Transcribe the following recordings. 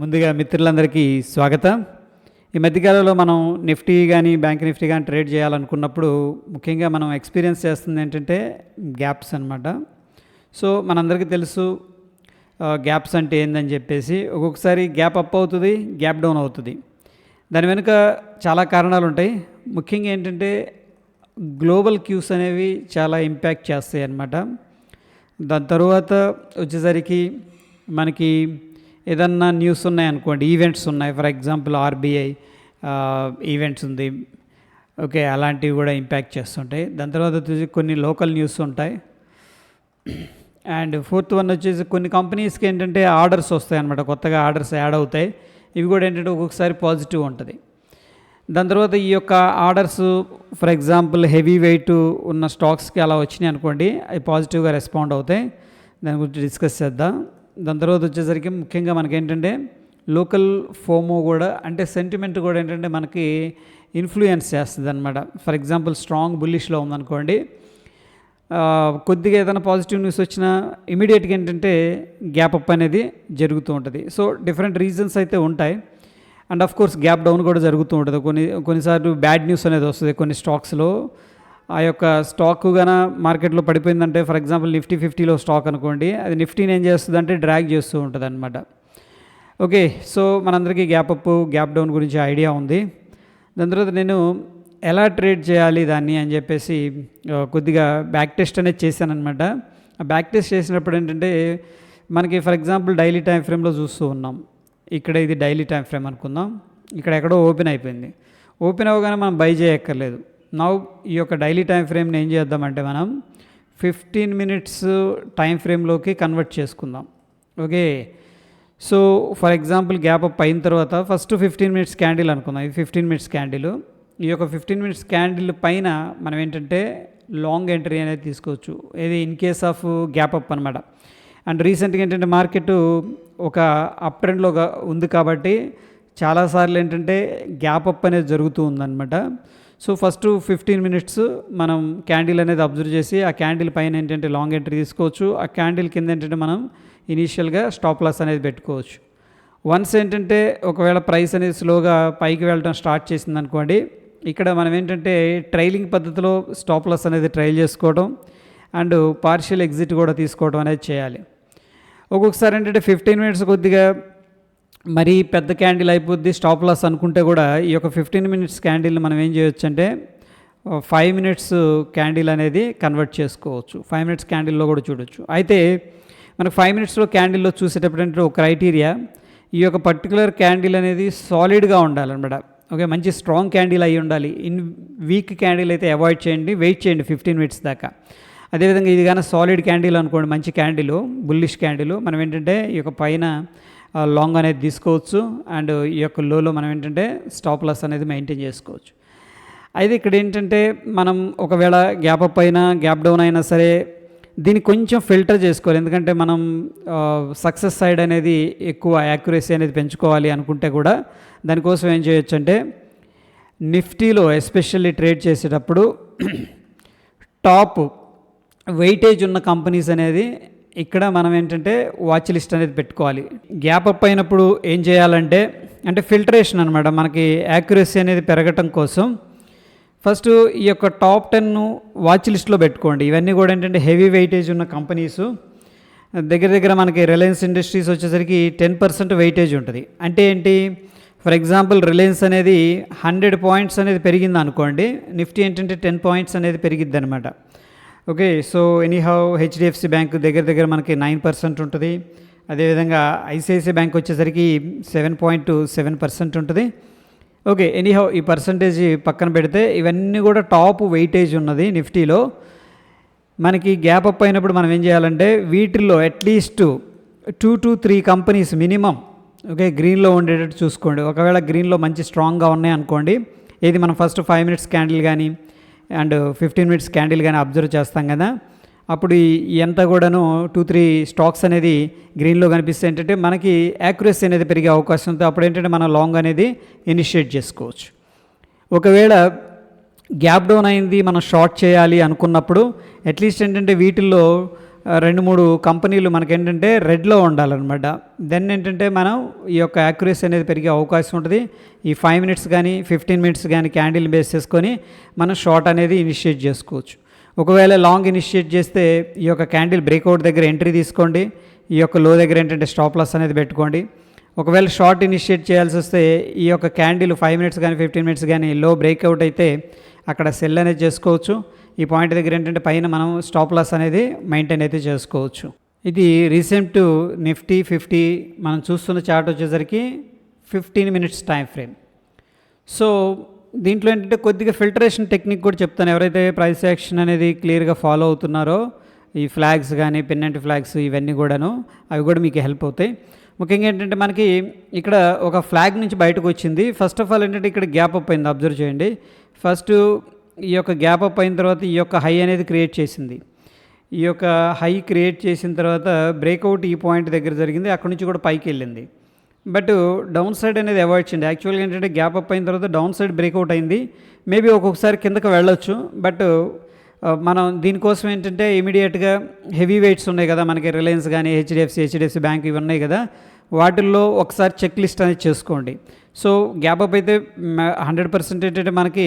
ముందుగా మిత్రులందరికీ స్వాగతం. ఈ మధ్యకాలంలో మనం నిఫ్టీ కానీ బ్యాంక్ నిఫ్టీ కానీ ట్రేడ్ చేయాలనుకున్నప్పుడు ముఖ్యంగా మనం ఎక్స్పీరియన్స్ చేస్తుంది ఏంటంటే గ్యాప్స్ అనమాట. సో మనందరికీ తెలుసు గ్యాప్స్ అంటే ఏందని చెప్పేసి. ఒక్కొక్కసారి గ్యాప్ అప్ అవుతుంది, గ్యాప్ డౌన్ అవుతుంది. దాని వెనుక చాలా కారణాలు ఉంటాయి. ముఖ్యంగా ఏంటంటే గ్లోబల్ క్యూస్ అనేవి చాలా ఇంపాక్ట్ చేస్తాయి అన్నమాట. దాని తర్వాత వచ్చేసరికి మనకి ఏదన్నా న్యూస్ ఉన్నాయనుకోండి, ఈవెంట్స్ ఉన్నాయి, ఫర్ ఎగ్జాంపుల్ ఆర్బీఐ ఈవెంట్స్ ఉంది, ఓకే, అలాంటివి కూడా ఇంపాక్ట్ చేస్తుంటాయి. దాని తర్వాత వచ్చేసి కొన్ని లోకల్ న్యూస్ ఉంటాయి. అండ్ ఫోర్త్ వన్ వచ్చేసి కొన్ని కంపెనీస్కి ఏంటంటే ఆర్డర్స్ వస్తాయి అన్నమాట, కొత్తగా ఆర్డర్స్ యాడ్ అవుతాయి. ఇవి కూడా ఏంటంటే ఒక్కొక్కసారి పాజిటివ్ ఉంటుంది. దాని తర్వాత ఈ యొక్క orders for example heavy weight ఉన్న స్టాక్స్కి అలా వచ్చినాయి అనుకోండి, అవి పాజిటివ్గా రెస్పాండ్ అవుతాయి. దాని గురించి డిస్కస్ చేద్దాం. దాని తర్వాత వచ్చేసరికి ముఖ్యంగా మనకేంటంటే లోకల్ ఫోమో కూడా, అంటే సెంటిమెంట్ కూడా ఏంటంటే మనకి ఇన్ఫ్లుయెన్స్ చేస్తుంది అనమాట. ఫర్ ఎగ్జాంపుల్ స్ట్రాంగ్ బుల్లిష్లో ఉందనుకోండి, కొద్దిగా ఏదైనా పాజిటివ్ న్యూస్ వచ్చినా ఇమీడియట్గా ఏంటంటే గ్యాప్ అప్ అనేది జరుగుతూ ఉంటుంది. సో డిఫరెంట్ రీజన్స్ అయితే ఉంటాయి. And of course gap down కూడా జరుగుతూ ఉంటుంది. కొన్నిసార్లు బ్యాడ్ న్యూస్ అనేది వస్తుంది కొన్ని స్టాక్స్లో. ఆ యొక్క స్టాక్ గాన మార్కెట్లో పడిపోయిందంటే, ఫర్ ఎగ్జాంపుల్ నిఫ్టీ 50లో స్టాక్ అనుకోండి, అది నిఫ్టీని ఏం చేస్తుంది అంటే డ్రాగ్ చేస్తూ ఉంటుంది అనమాట. ఓకే, సో మనందరికీ గ్యాప్ అప్ గ్యాప్ డౌన్ గురించి ఐడియా ఉంది. దాని తర్వాత నేను ఎలా ట్రేడ్ చేయాలి దాన్ని అని చెప్పేసి కొద్దిగా బ్యాక్ టెస్ట్ అనేది చేశాను అనమాట. ఆ బ్యాక్ టెస్ట్ చేసినప్పుడు ఏంటంటే మనకి ఫర్ ఎగ్జాంపుల్ డైలీ టైం ఫ్రేమ్లో చూస్తూ ఉన్నాం. ఇక్కడ ఇది డైలీ టైం ఫ్రేమ్ అనుకుందాం. ఇక్కడ ఎక్కడో ఓపెన్ అయిపోయింది. ఓపెన్ అవ్వగానే మనం బై చేయక్కర్లేదు. నౌ ఈ యొక్క డైలీ టైం ఫ్రేమ్ని ఏం చేద్దామంటే మనం 15 మినిట్స్ టైం ఫ్రేమ్లోకి కన్వర్ట్ చేసుకుందాం. Okay, so for example gap up అయిన తర్వాత ఫస్ట్ 15 మినిట్స్ క్యాండిల్ అనుకుందాం. ఇది 15 మినిట్స్ క్యాండిల్. ఈ యొక్క 15 మినిట్స్ క్యాండిల్ పైన మనం ఏంటంటే లాంగ్ ఎంట్రీ అనేది తీసుకోవచ్చు, ఇది in case of gap up అనమాట. అండ్ రీసెంట్గా ఏంటంటే మార్కెట్ ఒక అప్ ట్రెండ్లో ఉంది కాబట్టి చాలాసార్లు ఏంటంటే గ్యాప్ అప్ అనేది జరుగుతూ ఉందన్నమాట. సో ఫస్ట్ 15 మినిట్స్ మనం క్యాండిల్ అనేది అబ్జర్వ్ చేసి ఆ క్యాండిల్ పైన ఏంటంటే లాంగ్ ఎంట్రీ తీసుకోవచ్చు. ఆ క్యాండిల్ కింద ఏంటంటే మనం ఇనీషియల్గా స్టాప్ లాస్ అనేది పెట్టుకోవచ్చు. వన్స్ ఏంటంటే ఒకవేళ ప్రైస్ అనేది స్లోగా పైకి వెళ్ళడం స్టార్ట్ చేసింది అనుకోండి, ఇక్కడ మనం ఏంటంటే ట్రైలింగ్ పద్ధతిలో స్టాప్ లాస్ అనేది ట్రైల్ చేసుకోవడం అండ్ పార్షియల్ ఎగ్జిట్ కూడా తీసుకోవడం అనేది చేయాలి. ఒక్కొక్కసారి ఏంటంటే 15 మినిట్స్ కొద్దిగా మరీ పెద్ద క్యాండిల్ అయిపోద్ది స్టాప్ లాస్ అనుకుంటే కూడా ఈ యొక్క 15 మినిట్స్ క్యాండిల్ని మనం ఏం చేయొచ్చు అంటే 5 మినిట్స్ క్యాండిల్ అనేది కన్వర్ట్ చేసుకోవచ్చు. 5 మినిట్స్ క్యాండిల్లో కూడా చూడొచ్చు. అయితే మనకు 5 మినిట్స్లో క్యాండిల్లో చూసేటప్పుడు అంటే ఒక క్రైటీరియా, ఈ యొక్క పర్టికులర్ క్యాండిల్ అనేది సాలిడ్గా ఉండాలన్నమాట. ఓకే, మంచి స్ట్రాంగ్ క్యాండిల్ అయి ఉండాలి. వీక్ క్యాండిల్ అయితే అవాయిడ్ చేయండి, వెయిట్ చేయండి 15 మినిట్స్ దాకా. అదేవిధంగా ఇది కానీ సాలిడ్ క్యాండిల్ అనుకోండి, మంచి క్యాండిల్, బుల్లిష్ క్యాండిల్, మనం ఏంటంటే ఈ యొక్క పైన లాంగ్ అనేది తీసుకోవచ్చు. అండ్ ఈ యొక్క లోలో మనం ఏంటంటే స్టాప్ లాస్ అనేది మెయింటైన్ చేసుకోవచ్చు. అయితే ఇక్కడ ఏంటంటే మనం ఒకవేళ గ్యాప్ అప్ అయినా గ్యాప్ డౌన్ అయినా సరే దీన్ని కొంచెం ఫిల్టర్ చేసుకోవాలి. ఎందుకంటే మనం సక్సెస్ సైడ్ అనేది ఎక్కువ యాక్యురసీ అనేది పెంచుకోవాలి అనుకుంటే కూడా దానికోసం ఏం చేయొచ్చు అంటే నిఫ్టీలో ఎస్పెషల్లీ ట్రేడ్ చేసేటప్పుడు టాప్ వెయిటేజ్ ఉన్న కంపెనీస్ అనేది ఇక్కడ మనం ఏంటంటే వాచ్ లిస్ట్ అనేది పెట్టుకోవాలి. గ్యాప్ అప్ అయినప్పుడు ఏం చేయాలంటే అంటే ఫిల్టరేషన్ అనమాట, మనకి యాక్యురసీ అనేది పెరగటం కోసం ఫస్ట్ ఈ యొక్క టాప్ 10 వాచ్ లిస్ట్లో పెట్టుకోండి. ఇవన్నీ కూడా ఏంటంటే హెవీ వెయిటేజ్ ఉన్న కంపెనీసు. దగ్గర మనకి రిలయన్స్ ఇండస్ట్రీస్ వచ్చేసరికి 10% వెయిటేజ్ ఉంటుంది. అంటే ఏంటి, ఫర్ ఎగ్జాంపుల్ రిలయన్స్ అనేది 100 పాయింట్స్ అనేది పెరిగింది అనుకోండి, నిఫ్టీ ఏంటంటే 10 పాయింట్స్ అనేది పెరిగిద్ది అనమాట. Okay, so anyhow HDFC bank దగ్గర మనకి 9% ఉంటుంది. అదేవిధంగా ఐసిఐసిఐ బ్యాంక్ వచ్చేసరికి 7.7% ఉంటుంది. ఓకే, ఎనీహౌ ఈ పర్సంటేజ్ పక్కన పెడితే ఇవన్నీ కూడా టాప్ వెయిటేజ్ ఉన్నది నిఫ్టీలో. మనకి గ్యాప్ అప్ అయినప్పుడు మనం ఏం చేయాలంటే వీటిల్లో at least 2 to 3 companies minimum okay గ్రీన్లో ఉండేటట్టు చూసుకోండి. ఒకవేళ గ్రీన్లో మంచి స్ట్రాంగ్గా ఉన్నాయి అనుకోండి, ఏది మనం ఫస్ట్ 5 మినిట్స్ క్యాండిల్ కానీ అండ్ 15 మినిట్స్ క్యాండిల్ కానీ అబ్జర్వ్ చేస్తాం కదా, అప్పుడు ఎంత కూడాను 2-3 స్టాక్స్ అనేది గ్రీన్లో కనిపిస్తే ఏంటంటే మనకి యాక్యురసీ అనేది పెరిగే అవకాశం ఉంది. అప్పుడు ఏంటంటే మనం లాంగ్ అనేది ఇనిషియేట్ చేసుకోవచ్చు. ఒకవేళ గ్యాప్ డౌన్ అయింది మనం షార్ట్ చేయాలి అనుకున్నప్పుడు అట్లీస్ట్ ఏంటంటే వీటిల్లో 2-3 కంపెనీలు మనకేంటంటే రెడ్లో ఉండాలన్నమాట. దెన్ ఏంటంటే మనం ఈ యొక్క యాక్యురసీ అనేది పెరిగే అవకాశం ఉంటుంది. ఈ 5 మినిట్స్ కానీ 15 మినిట్స్ కానీ క్యాండిల్ బేస్ చేసుకొని మనం షార్ట్ అనేది ఇనిషియేట్ చేసుకోవచ్చు. ఒకవేళ లాంగ్ ఇనిషియేట్ చేస్తే ఈ యొక్క క్యాండిల్ బ్రేక్అవుట్ దగ్గర ఎంట్రీ తీసుకోండి. ఈ యొక్క లో దగ్గర ఏంటంటే స్టాప్ లాస్ అనేది పెట్టుకోండి. ఒకవేళ షార్ట్ ఇనిషియేట్ చేయాల్సి వస్తే ఈ యొక్క క్యాండిల్ 5 మినిట్స్ కానీ 15 మినిట్స్ కానీ లో బ్రేక్అవుట్ అయితే అక్కడ సెల్ అనేది చేసుకోవచ్చు. ఈ పాయింట్ దగ్గర ఏంటంటే పైన మనం స్టాప్ లాస్ అనేది మెయింటైన్ అయితే చేసుకోవచ్చు. ఇది రీసెంట్ నిఫ్టీ 50 మనం చూస్తున్న చార్ట్ వచ్చేసరికి 15 మినిట్స్ టైం ఫ్రేమ్. సో దీంట్లో ఏంటంటే కొద్దిగా ఫిల్టరేషన్ టెక్నిక్ కూడా చెప్తాను. ఎవరైతే ప్రైస్ యాక్షన్ అనేది క్లియర్గా ఫాలో అవుతున్నారో ఈ ఫ్లాగ్స్ కానీ పెన్నెంట్ ఫ్లాగ్స్ ఇవన్నీ కూడాను అవి కూడా మీకు హెల్ప్ అవుతాయి. ముఖ్యంగా ఏంటంటే మనకి ఇక్కడ ఒక ఫ్లాగ్ నుంచి బయటకు వచ్చింది. ఫస్ట్ ఆఫ్ ఆల్ ఏంటంటే ఇక్కడ గ్యాప్ అప్ అయింది, అబ్జర్వ్ చేయండి. ఫస్ట్ ఈ యొక్క గ్యాప్ అప్ అయిన తర్వాత ఈ యొక్క హై అనేది క్రియేట్ చేసింది. ఈ యొక్క హై క్రియేట్ చేసిన తర్వాత బ్రేక్అవుట్ ఈ పాయింట్ దగ్గర జరిగింది, అక్కడ నుంచి కూడా పైకి వెళ్ళింది. బట్ డౌన్ సైడ్ అనేది అవాయిడ్ చేయండి. యాక్చువల్గా ఏంటంటే గ్యాప్ అప్ అయిన తర్వాత డౌన్ సైడ్ బ్రేక్అవుట్ అయింది. మేబీ ఒక్కొక్కసారి కిందకి వెళ్ళొచ్చు. బట్ మనం దీనికోసం ఏంటంటే ఇమీడియట్గా హెవీ వెయిట్స్ ఉన్నాయి కదా మనకి, రిలయన్స్ కానీ హెచ్డిఎఫ్సి బ్యాంక్ ఇవి ఉన్నాయి కదా, వాటిల్లో ఒకసారి చెక్ లిస్ట్ అనేది చేసుకోండి. సో గ్యాప్ అప్ అయితే 100% ఏంటంటే మనకి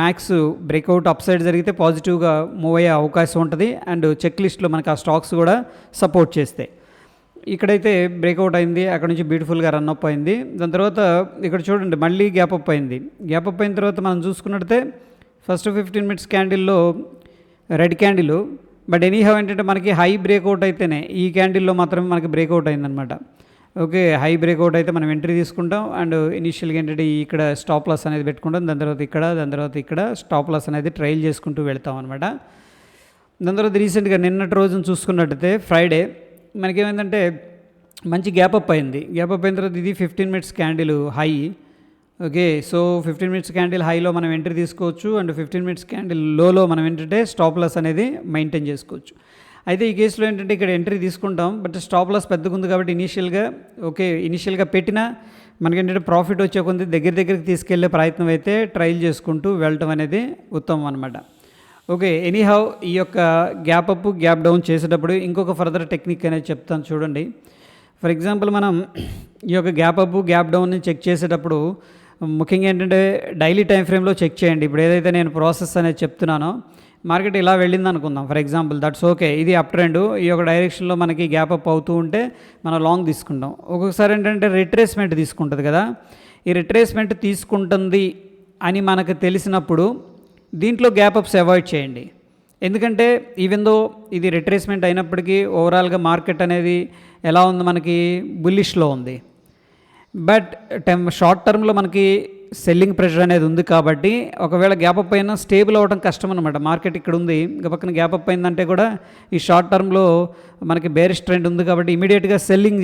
మ్యాక్స్ బ్రేక్అవుట్ అప్ సైడ్ జరిగితే పాజిటివ్గా మూవ్ అయ్యే అవకాశం ఉంటుంది. అండ్ చెక్ లిస్ట్లో మనకి ఆ స్టాక్స్ కూడా సపోర్ట్ చేస్తాయి. ఇక్కడైతే బ్రేక్అవుట్ అయింది, అక్కడ నుంచి బ్యూటిఫుల్గా రన్ అప్ అయింది. దాని తర్వాత ఇక్కడ చూడండి మళ్ళీ గ్యాప్ అప్ అయింది. గ్యాప్ అప్ అయిన తర్వాత మనం చూసుకున్నట్టే ఫస్ట్ 15 మినిట్స్ క్యాండిల్లో రెడ్ క్యాండిల్. బట్ ఎనీహౌ ఏంటంటే మనకి హై బ్రేక్అవుట్ అయితేనే ఈ క్యాండిల్లో మాత్రమే మనకి బ్రేక్అవుట్ అయిందనమాట. ఓకే, హై బ్రేక్అవుట్ అయితే మనం ఎంట్రీ తీసుకుంటాం. అండ్ ఇనిషియల్గా ఏంటంటే ఇక్కడ స్టాప్ లాస్ అనేది పెట్టుకుంటాం. దాని తర్వాత ఇక్కడ స్టాప్ లాస్ అనేది ట్రైల్ చేసుకుంటూ వెళ్తాం అనమాట. దాని తర్వాత రీసెంట్గా నిన్నటి రోజున చూసుకున్నట్టయితే ఫ్రైడే మనకేమైందంటే మంచి గ్యాప్ అప్ అయింది. గ్యాప్ అప్ అయిన తర్వాత ఇది 15 minutes candle high. Okay, so 15 minutes candle హైలో మనం ఎంట్రీ తీసుకోవచ్చు. అండ్ 15 మినిట్స్ క్యాండిల్ లోలో మనం ఏంటంటే స్టాప్ లాస్ అనేది మెయింటైన్ చేసుకోవచ్చు. అయితే ఈ కేసులో ఏంటంటే ఇక్కడ ఎంట్రీ తీసుకుంటాం, బట్ స్టాప్ లాస్ పెద్దగా ఉంది కాబట్టి ఇనిషియల్గా పెట్టినా మనకేంటంటే ప్రాఫిట్ వచ్చే కొంత దగ్గరికి తీసుకెళ్లే ప్రయత్నం అయితే ట్రైల్ చేసుకుంటూ వెళ్ళటం అనేది ఉత్తమం అనమాట. ఓకే, ఎనీహౌ ఈ యొక్క గ్యాప్ అప్ గ్యాప్ డౌన్ చేసేటప్పుడు ఇంకొక ఫర్దర్ టెక్నిక్ అనేది చెప్తాను చూడండి. ఫర్ ఎగ్జాంపుల్ మనం ఈ యొక్క గ్యాప్ అప్ గ్యాప్ డౌన్ని చెక్ చేసేటప్పుడు ముఖ్యంగా ఏంటంటే డైలీ టైం ఫ్రేమ్లో చెక్ చేయండి. ఇప్పుడు ఏదైతే నేను ప్రాసెస్ అనేది చెప్తున్నానో మార్కెట్ ఇలా వెళ్ళింది అనుకుందాం ఫర్ ఎగ్జాంపుల్, దట్స్ ఓకే, ఇది అప్ ట్రెండ్. ఈ యొక్క డైరెక్షన్లో మనకి గ్యాప్ అప్ అవుతూ ఉంటే మనం లాంగ్ తీసుకుంటాం. ఒక్కొక్కసారి ఏంటంటే రిట్రేస్మెంట్ తీసుకుంటుంది కదా, ఈ రిట్రేస్మెంట్ తీసుకుంటుంది అని మనకు తెలిసినప్పుడు దీంట్లో గ్యాప్ అప్స్ అవాయిడ్ చేయండి. ఎందుకంటే ఈవెన్ దో ఇది రిట్రేస్మెంట్ అయినప్పటికీ ఓవరాల్గా మార్కెట్ అనేది ఎలా ఉంది, మనకి బుల్లిష్లో ఉంది. బట్ షార్ట్ టర్మ్లో మనకి సెల్లింగ్ ప్రెషర్ అనేది ఉంది కాబట్టి ఒకవేళ గ్యాప్ అప్ అయినా స్టేబుల్ అవ్వడం కష్టం అనమాట. మార్కెట్ ఇక్కడ ఉంది, ఇంకా పక్కన గ్యాప్ అప్ అయిందంటే కూడా ఈ షార్ట్ టర్మ్లో మనకి బేరిష్ ట్రెండ్ ఉంది కాబట్టి ఇమీడియట్గా సెల్లింగ్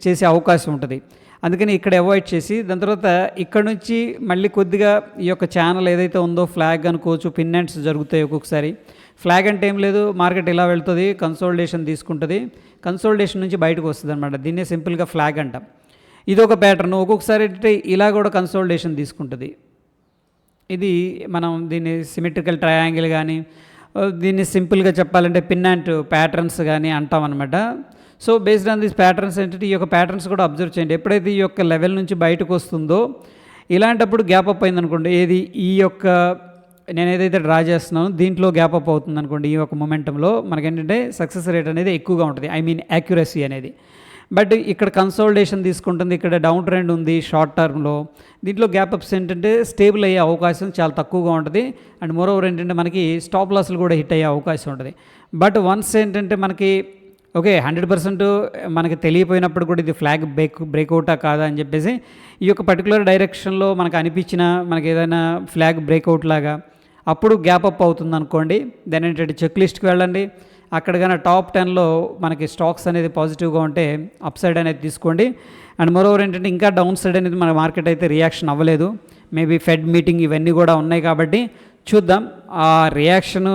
చేసే అవకాశం ఉంటుంది. అందుకని ఇక్కడ అవాయిడ్ చేసి దాని తర్వాత ఇక్కడ నుంచి మళ్ళీ కొద్దిగా ఈ యొక్క ఛానల్ ఏదైతే ఉందో ఫ్లాగ్ అనుకోవచ్చు, పిన్నెంట్స్ జరుగుతాయి ఒక్కొక్కసారి. ఫ్లాగ్ అంటే ఏం లేదు, మార్కెట్ ఇలా వెళ్తుంది, కన్సోలిడేషన్ తీసుకుంటుంది, కన్సోలిడేషన్ నుంచి బయటకు వస్తుంది అనమాట. దీన్నే సింపుల్గా ఫ్లాగ్ అంటాం. ఇదొక ప్యాటర్న్. ఒక్కొక్కసారి అంటే ఇలా కూడా కన్సోలిడేషన్ తీసుకుంటుంది. ఇది మనం దీన్ని సిమెట్రికల్ ట్రయాంగిల్ కానీ దీన్ని సింపుల్గా చెప్పాలంటే పిన్ అండ్ ప్యాటర్న్స్ కానీ అంటాం అనమాట. So based on these patterns ఏంటంటే ఈ యొక్క ప్యాటర్న్స్ కూడా అబ్జర్వ్ చేయండి. ఎప్పుడైతే ఈ యొక్క లెవెల్ నుంచి బయటకు వస్తుందో ఇలాంటప్పుడు గ్యాప్ అప్ అయింది అనుకోండి, ఏది ఈ యొక్క నేను ఏదైతే డ్రా చేస్తున్నానో దీంట్లో గ్యాప్ అప్ అవుతుంది అనుకోండి, ఈ యొక్క మొమెంటంలో మనకేంటంటే సక్సెస్ రేట్ అనేది ఎక్కువగా ఉంటుంది, ఐ మీన్ యాక్యురసీ అనేది. బట్ ఇక్కడ కన్సోలిడేషన్ తీసుకుంటుంది, ఇక్కడ డౌన్ ట్రెండ్ ఉంది షార్ట్ టర్మ్లో, దీంట్లో గ్యాప్ అప్స్ ఏంటంటే స్టేబుల్ అయ్యే అవకాశం చాలా తక్కువగా ఉంటుంది. అండ్ మోరోవర్ ఏంటంటే మనకి స్టాప్ లాస్లు కూడా హిట్ అయ్యే అవకాశం ఉంటుంది. బట్ వన్స్ ఏంటంటే మనకి 100% మనకి తెలియపోయినప్పుడు కూడా ఇది ఫ్లాగ్ బ్రేక్అవుటా కాదా అని చెప్పేసి ఈ యొక్క పర్టికులర్ డైరెక్షన్లో మనకు అనిపించిన మనకి ఏదైనా ఫ్లాగ్ బ్రేక్అవుట్ లాగా అప్పుడు గ్యాప్ అప్ అవుతుంది అనుకోండి, దాని ఏంటంటే చెక్ లిస్ట్కి వెళ్ళండి. అక్కడ కానీ టాప్ 10లో మనకి స్టాక్స్ అనేది పాజిటివ్గా ఉంటే అప్ సైడ్ అనేది తీసుకోండి. అండ్ మరోవర్ ఏంటంటే ఇంకా డౌన్ సైడ్ అనేది మన మార్కెట్ అయితే రియాక్షన్ అవ్వలేదు, మేబీ ఫెడ్ మీటింగ్ ఇవన్నీ కూడా ఉన్నాయి కాబట్టి చూద్దాం. ఆ రియాక్షన్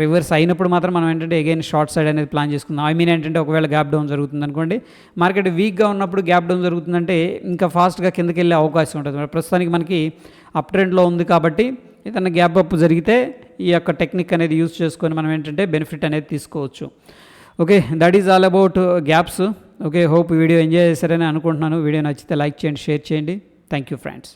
రివర్స్ అయినప్పుడు మాత్రం మనం ఏంటంటే అగైన్ షార్ట్ సైడ్ అనేది ప్లాన్ చేసుకుందాం. ఐ మీన్ ఏంటంటే ఒకవేళ గ్యాప్ డౌన్ జరుగుతుంది అనుకోండి, మార్కెట్ వీక్గా ఉన్నప్పుడు గ్యాప్ డౌన్ జరుగుతుందంటే ఇంకా ఫాస్ట్గా కిందకి వెళ్ళే అవకాశం ఉంటుంది. ప్రస్తుతానికి మనకి అప్ ట్రెండ్లో ఉంది కాబట్టి ఏదైనా గ్యాప్ అప్ జరిగితే ఈ యొక్క టెక్నిక్ అనేది యూజ్ చేసుకొని మనం ఏంటంటే బెనిఫిట్ అనేది తీసుకోవచ్చు. Okay, that is all about gaps. Okay, hope video enjoy చేశారని అనుకుంటున్నాను. వీడియో నచ్చితే లైక్ చేయండి, షేర్ చేయండి. Thank you friends.